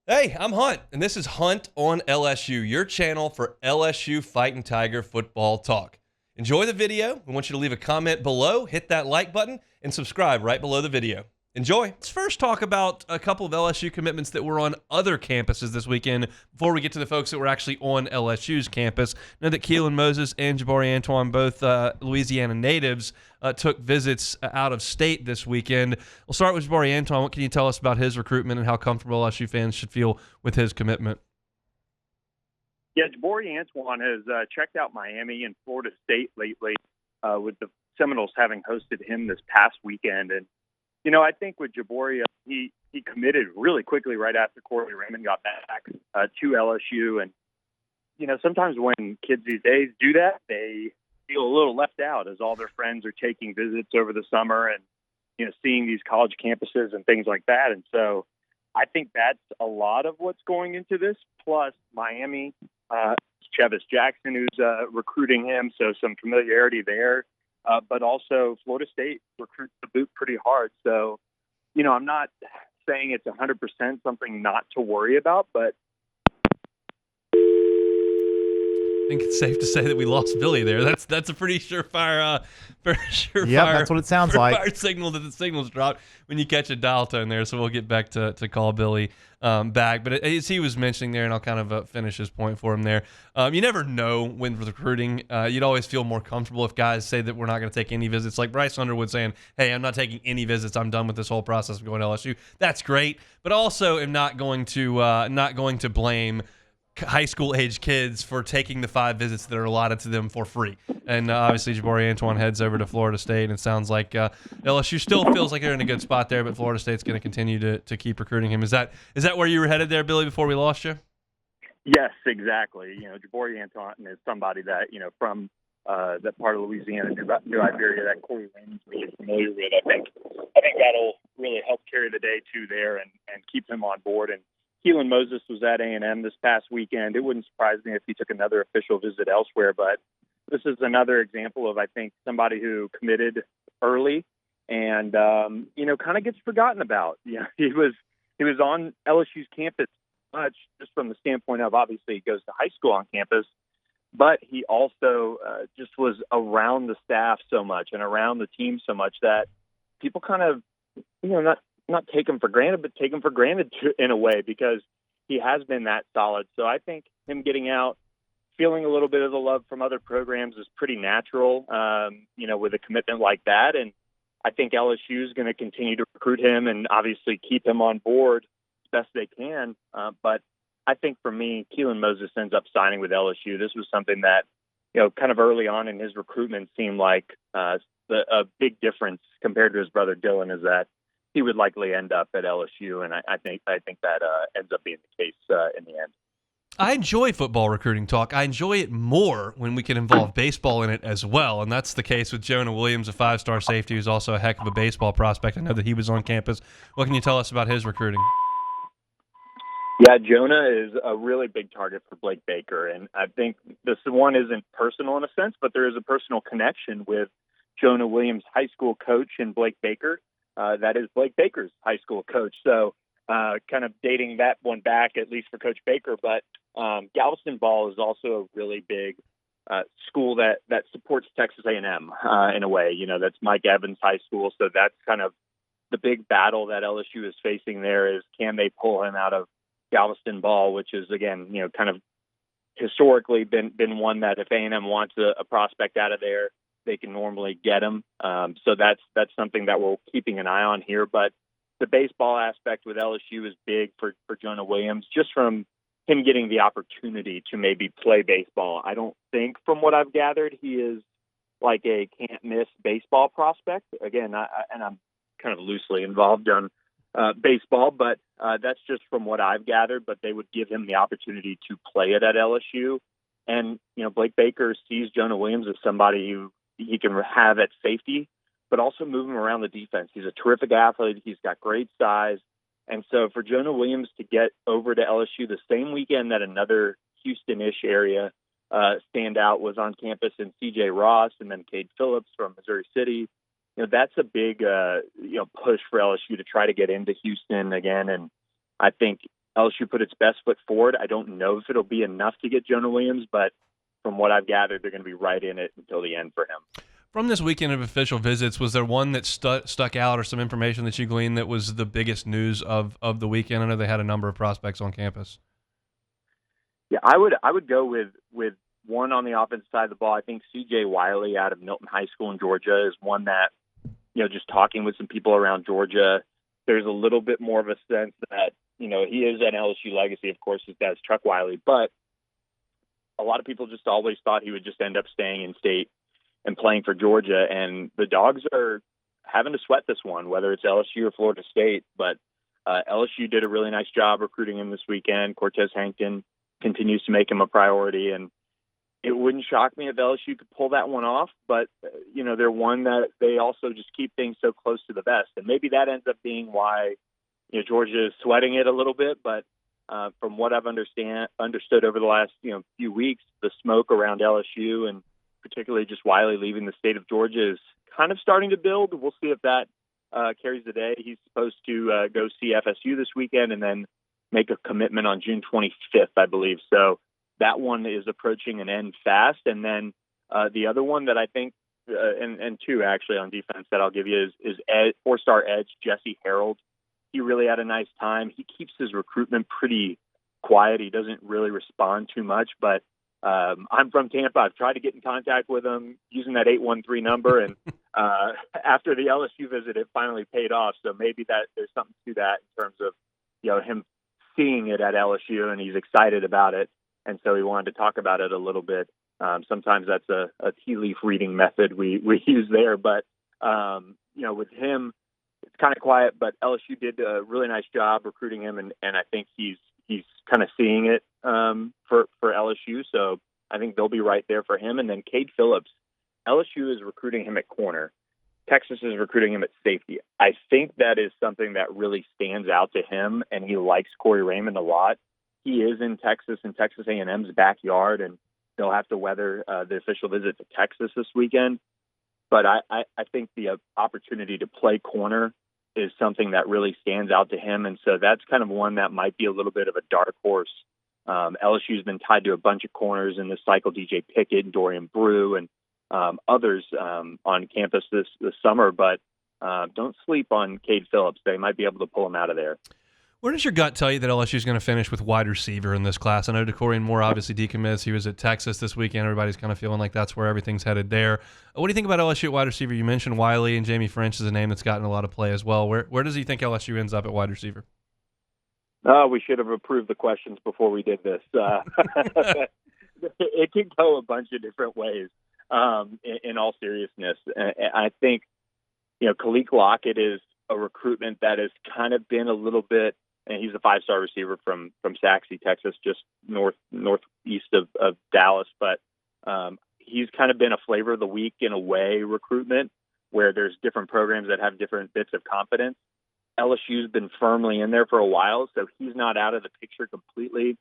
Hey, I'm Hunt, and this is Hunt on LSU, your channel for LSU Fighting Tiger football talk. Enjoy the video. We want you to leave a comment below, hit that like button, and subscribe right below the video. Enjoy. Let's first talk about a couple of LSU commitments that were on other campuses this weekend before we get to the folks that were actually on LSU's campus. Know that Keelan Moses and Jabari Antoine, both Louisiana natives, took visits out of state this weekend. We'll start with Jabari Antoine. What can you tell us about his recruitment and how comfortable LSU fans should feel with his commitment? Yeah, Jabari Antoine has checked out Miami and Florida State lately, with the Seminoles having hosted him this past weekend. And I think with Jabari, he committed really quickly right after Raymond got back to LSU. And, sometimes when kids these days do that, they feel a little left out as all their friends are taking visits over the summer and, seeing these college campuses and things like that. And so I think that's a lot of what's going into this, plus Miami, Chevis Jackson, who's recruiting him, so some familiarity there. But also Florida State recruits the boot pretty hard. So, I'm not saying it's 100% something not to worry about, but I think it's safe to say that we lost Billy there. That's a pretty surefire, that's what it sounds like. Surefire signal that the signal's dropped when you catch a dial tone there. So we'll get back to call Billy back. But as he was mentioning there, and I'll kind of finish his point for him there, you never know when recruiting. You'd always feel more comfortable if guys say that we're not going to take any visits. Like Bryce Underwood saying, hey, I'm not taking any visits. I'm done with this whole process of going to LSU. That's great. But also am not going to blame high school age kids for taking the 5 visits that are allotted to them for free. And obviously Jabari Antoine heads over to Florida State, and it sounds like LSU still feels like they're in a good spot there, but Florida State's going to continue to keep recruiting him. Is that where you were headed there, Billy, before we lost you? yes, exactly. Jabari Antoine is somebody that, from that part of Louisiana, New Iberia, that Corey Raymond's really familiar with. I think that'll really help carry the day too there and keep him on board. And Keelan Moses was at A&M this past weekend. It wouldn't surprise me if he took another official visit elsewhere, but this is another example of, I think, somebody who committed early and, kind of gets forgotten about. He was on LSU's campus much just from the standpoint of, obviously, he goes to high school on campus, but he also just was around the staff so much and around the team so much that people kind of, not take him for granted, but take him for granted in a way, because he has been that solid. So I think him getting out, feeling a little bit of the love from other programs is pretty natural, with a commitment like that. And I think LSU is going to continue to recruit him and obviously keep him on board as best they can. But I think for me, Keelan Moses ends up signing with LSU. This was something that, kind of early on in his recruitment seemed like a big difference compared to his brother Dylan, is that he would likely end up at LSU, and I think that ends up being the case in the end. I enjoy football recruiting talk. I enjoy it more when we can involve baseball in it as well, and that's the case with Jonah Williams, a 5-star safety who's also a heck of a baseball prospect. I know that he was on campus. What can you tell us about his recruiting? Yeah, Jonah is a really big target for Blake Baker, and I think this one isn't personal in a sense, but there is a personal connection with Jonah Williams' high school coach and Blake Baker. That is Blake Baker's high school coach. So kind of dating that one back, at least for Coach Baker. But Galveston Ball is also a really big school that supports Texas A&M in a way. That's Mike Evans High School. So that's kind of the big battle that LSU is facing there, is can they pull him out of Galveston Ball, which is, again, kind of historically been one that if A&M wants a prospect out of there, they can normally get him. So that's something that we're keeping an eye on here. But the baseball aspect with LSU is big for Jonah Williams, just from him getting the opportunity to maybe play baseball. I don't think, from what I've gathered, he is like a can't-miss baseball prospect. Again, I'm kind of loosely involved on baseball, but that's just from what I've gathered. But they would give him the opportunity to play it at LSU. And, Blake Baker sees Jonah Williams as somebody who he can have at safety, but also move him around the defense. He's a terrific athlete. He's got great size. And so for Jonah Williams to get over to LSU the same weekend that another Houston-ish area standout was on campus, in C.J. Ross and then Cade Phillips from Missouri City, that's a big push for LSU to try to get into Houston again. And I think LSU put its best foot forward. I don't know if it'll be enough to get Jonah Williams, but from what I've gathered, they're going to be right in it until the end for him. From this weekend of official visits, was there one that stuck out or some information that you gleaned that was the biggest news of the weekend? I know they had a number of prospects on campus. Yeah, I would go with one on the offensive side of the ball. I think C.J. Wiley out of Milton High School in Georgia is one that, just talking with some people around Georgia, there's a little bit more of a sense that, he is an LSU legacy. Of course, his dad's Chuck Wiley, but a lot of people just always thought he would just end up staying in state and playing for Georgia. And the Dogs are having to sweat this one, whether it's LSU or Florida State. But LSU did a really nice job recruiting him this weekend. Cortez Hankton continues to make him a priority. And it wouldn't shock me if LSU could pull that one off. But, they're one that they also just keep things so close to the vest. And maybe that ends up being why, Georgia is sweating it a little bit. But from what I've understood over the last, few weeks, the smoke around LSU and particularly just Wiley leaving the state of Georgia is kind of starting to build. We'll see if that carries the day. He's supposed to go see FSU this weekend and then make a commitment on June 25th, I believe. So that one is approaching an end fast. And then the other one that I think, and two actually on defense that I'll give you is four-star edge Jesse Harold. He really had a nice time. He keeps his recruitment pretty quiet. He doesn't really respond too much, but I'm from Tampa. I've tried to get in contact with him using that 813 number, and after the LSU visit, it finally paid off. So maybe that there's something to that in terms of him seeing it at LSU, and he's excited about it, and so he wanted to talk about it a little bit. Sometimes that's a tea leaf reading method we use there, but with him, it's kind of quiet. But LSU did a really nice job recruiting him, and I think he's kind of seeing it for LSU. So I think they'll be right there for him. And then Cade Phillips, LSU is recruiting him at corner. Texas is recruiting him at safety. I think that is something that really stands out to him, and he likes Corey Raymond a lot. He is in Texas and Texas A&M's backyard, and they'll have to weather the official visit to Texas this weekend. But I think the opportunity to play corner is something that really stands out to him. And so that's kind of one that might be a little bit of a dark horse. LSU's been tied to a bunch of corners in this cycle, DJ Pickett and Dorian Brew and others on campus this summer. But don't sleep on Cade Phillips. They might be able to pull him out of there. Where does your gut tell you that LSU is going to finish with wide receiver in this class? I know DeCorian Moore obviously decommits. He was at Texas this weekend. Everybody's kind of feeling like that's where everything's headed there. What do you think about LSU at wide receiver? You mentioned Wiley, and Jamie French is a name that's gotten a lot of play as well. Where does he think LSU ends up at wide receiver? We should have approved the questions before we did this. It can go a bunch of different ways, in all seriousness. I think, Khalik Lockett is a recruitment that has kind of been a little bit, and he's a 5-star receiver from Saxe, Texas, just northeast of Dallas. But he's kind of been a flavor of the week in a way recruitment where there's different programs that have different bits of confidence. LSU's been firmly in there for a while, so he's not out of the picture completely.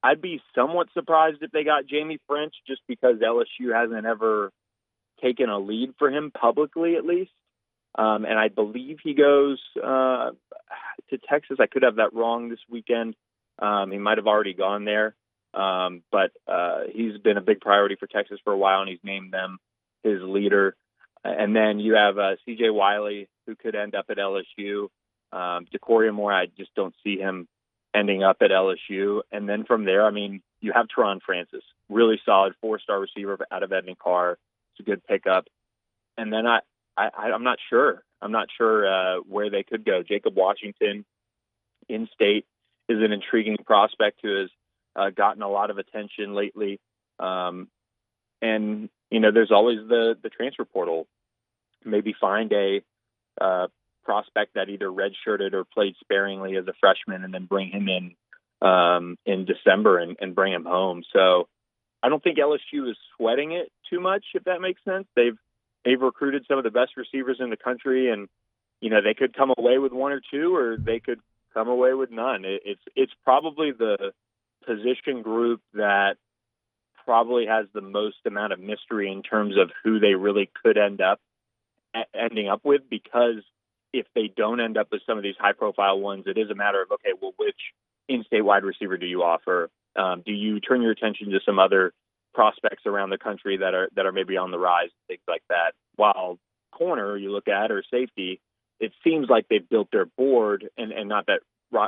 I'd be somewhat surprised if they got Jamie French just because LSU hasn't ever taken a lead for him publicly, at least. And I believe he goes to Texas. I could have that wrong this weekend. He might have already gone there. But he's been a big priority for Texas for a while, and he's named them his leader. And then you have C.J. Wiley, who could end up at LSU. DeCorian Moore, I just don't see him ending up at LSU. And then from there, you have Teron Francis, really solid 4-star receiver out of Edmond Carr. It's a good pickup. And then I'm not sure. I'm not sure where they could go. Jacob Washington, in-state, is an intriguing prospect who has gotten a lot of attention lately. And, there's always the transfer portal. Maybe find a prospect that either redshirted or played sparingly as a freshman and then bring him in December and bring him home. So I don't think LSU is sweating it too much, if that makes sense. They've recruited some of the best receivers in the country, and they could come away with one or two, or they could come away with none. It's probably the position group that probably has the most amount of mystery in terms of who they really could ending up with, because if they don't end up with some of these high-profile ones, it is a matter of, okay, well, which in-state wide receiver do you offer? Do you turn your attention to some other prospects around the country that are maybe on the rise, things like that? While corner you look at, or safety, it seems like they've built their board, and not that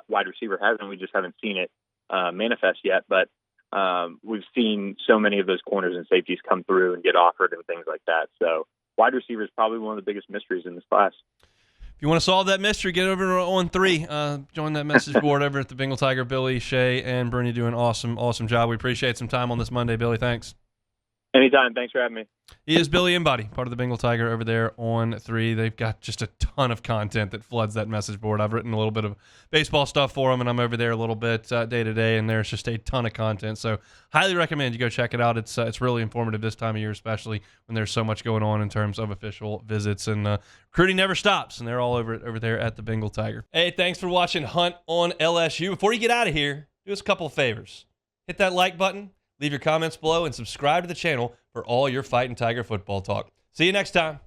wide receiver hasn't. We just haven't seen it manifest yet. But we've seen so many of those corners and safeties come through and get offered and things like that. So wide receiver is probably one of the biggest mysteries in this class. If you want to solve that mystery, get over to On3. Join that message board over at the Bengal Tiger. Billy, Shay, and Bruni do an awesome job. We appreciate some time on this Monday, Billy. Thanks. Anytime. Thanks for having me. He is Billy Embody, part of the Bengal Tiger over there on 3. They've got just a ton of content that floods that message board. I've written a little bit of baseball stuff for them, and I'm over there a little bit day to day, and there's just a ton of content. So highly recommend you go check it out. It's really informative this time of year, especially when there's so much going on in terms of official visits, and recruiting never stops, and they're all over there at the Bengal Tiger. Hey, thanks for watching Hunt on LSU. Before you get out of here, do us a couple of favors. Hit that like button. Leave your comments below and subscribe to the channel for all your Fighting Tiger football talk. See you next time.